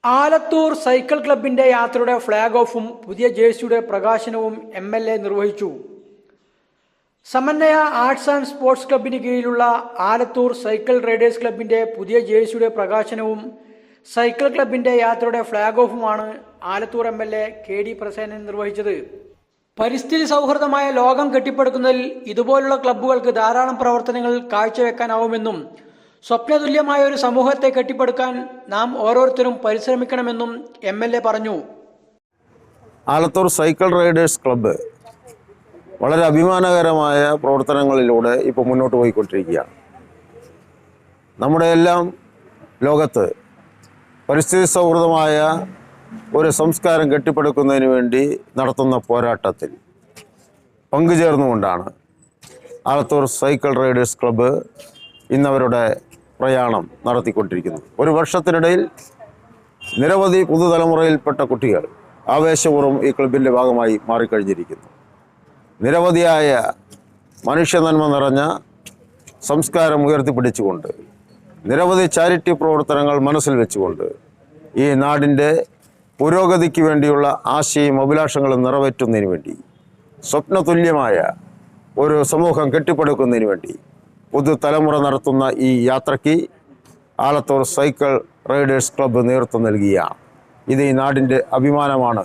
Alathur cycle ക്ലബിന്റെ യാത്രയുടെ flag ഓഫും പുതിയ ജേഴ്സിയുടെ പ്രകാശനവും MLA നിർവഹിച്ചു. സമന്വയ ആർട്സ് ആൻഡ് സ്പോർട്സ് ക്ലബിന് കീഴിലുള്ള ആലത്തൂർ സൈക്കിൾ റൈഡേഴ്സ് ക്ലബിന്റെ പുതിയ ജേഴ്സിയുടെ പ്രകാശനവും സൈക്കിൾ ക്ലബിന്റെ യാത്രയുടെ ഫ്ളാഗ് ഓഫുമാണ് ആലത്തൂർ MLA KD പ്രസേനൻ നിർവഹിച്ചത്. പരിസ്ഥിതി സൗഹൃദമായ ലോകം കെട്ടിപ്പടുക്കുന്നതിൽ ഇതുപോലുള്ള ക്ലബ്ബുകൾക്ക് ധാരാളം പ്രവർത്തനങ്ങൾ കാഴ്ചവെക്കാനാവുമെന്നും സ്വപ്നതുല്യമായ ഒരു സമൂഹത്തെ കെട്ടിപ്പടുക്കാൻ നാം ഓരോരുത്തരും പരിശ്രമിക്കണമെന്നും MLA പറഞ്ഞു. ആലത്തൂർ സൈക്കിൾ റൈഡേഴ്സ് ക്ലബ്ബ് വളരെ അഭിമാനകരമായ പ്രവർത്തനങ്ങളിലൂടെ ഇപ്പോൾ മുന്നോട്ട് പോയിക്കൊണ്ടിരിക്കുകയാണ്. നമ്മുടെ എല്ലാം ലോകത്ത് പരിസ്ഥിതി സൗഹൃദമായ ഒരു സംസ്കാരം കെട്ടിപ്പടുക്കുന്നതിന് വേണ്ടി നടത്തുന്ന പോരാട്ടത്തിൽ പങ്കുചേർന്നുകൊണ്ടാണ് ആലത്തൂർ സൈക്കിൾ റൈഡേഴ്സ് ക്ലബ്ബ് ഇന്നവരുടെ പ്രയാണം നടത്തിക്കൊണ്ടിരിക്കുന്നത്. ഒരു വർഷത്തിനിടയിൽ നിരവധി പുതുതലമുറയിൽപ്പെട്ട കുട്ടികൾ ആവേശപൂർവ്വം ഈ ക്ലബിൻ്റെ ഭാഗമായി മാറിക്കഴിഞ്ഞിരിക്കുന്നു. നിരവധിയായ മനുഷ്യനന്മ നിറഞ്ഞ സംസ്കാരം ഉയർത്തിപ്പിടിച്ചുകൊണ്ട് നിരവധി ചാരിറ്റി പ്രവർത്തനങ്ങൾ മനസ്സിൽ വെച്ചുകൊണ്ട് ഈ നാടിൻ്റെ പുരോഗതിക്ക് വേണ്ടിയുള്ള ആശയും അഭിലാഷങ്ങളും നിറവേറ്റുന്നതിന് വേണ്ടി സ്വപ്നതുല്യമായ ഒരു സമൂഹം കെട്ടിപ്പടുക്കുന്നതിന് വേണ്ടി പുതുതലമുറ നടത്തുന്ന ഈ യാത്രയ്ക്ക് ആലത്തൂർ സൈക്കിൾ റൈഡേഴ്സ് ക്ലബ്ബ് നേതൃത്വം നൽകുകയാണ്. ഇത് ഈ നാടിൻ്റെ അഭിമാനമാണ്.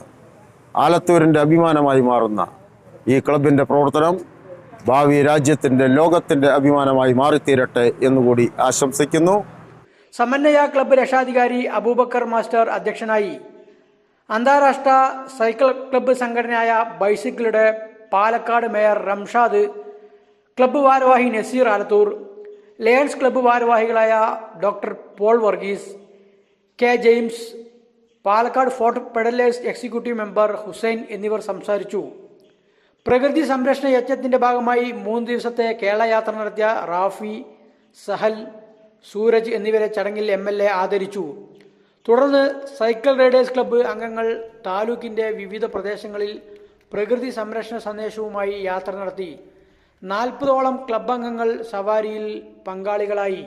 ആലത്തൂരിൻ്റെ അഭിമാനമായി മാറുന്ന ഈ ക്ലബിൻ്റെ പ്രവർത്തനം ഭാവി രാജ്യത്തിൻ്റെ ലോകത്തിൻ്റെ അഭിമാനമായി മാറിത്തീരട്ടെ എന്നുകൂടി ആശംസിക്കുന്നു. സമന്വയ ക്ലബ്ബ് രക്ഷാധികാരി അബൂബക്കർ മാസ്റ്റർ അധ്യക്ഷനായി. അന്താരാഷ്ട്ര സൈക്കിൾ ക്ലബ്ബ് സംഘടനയായ ബൈസിക്കിളുടെ പാലക്കാട് മേയർ റംഷാദ്, ക്ലബ്ബ് ഭാരവാഹി നസീർ ആലത്തൂർ, ലയൺസ് ക്ലബ്ബ് ഭാരവാഹികളായ doctor Paul Varghese, K James, Palakkad fort pedalers executive member Hussain എന്നിവർ സംസാരിച്ചു. പ്രകൃതി സംരക്ഷണ യജ്ഞത്തിൻ്റെ ഭാഗമായി 3 ദിവസത്തെ കേരള യാത്ര നടത്തിയ റാഫി, സഹൽ, സൂരജ് എന്നിവരെ ചടങ്ങിൽ MLA ആദരിച്ചു. തുടർന്ന് സൈക്കിൾ റൈഡേഴ്സ് ക്ലബ്ബ് അംഗങ്ങൾ താലൂക്കിൻ്റെ വിവിധ പ്രദേശങ്ങളിൽ പ്രകൃതി സംരക്ഷണ സന്ദേശവുമായി യാത്ര നടത്തി. 40ഓളം ക്ലബ്ബ് അംഗങ്ങൾ സവാരിയിൽ പങ്കാളികളായി.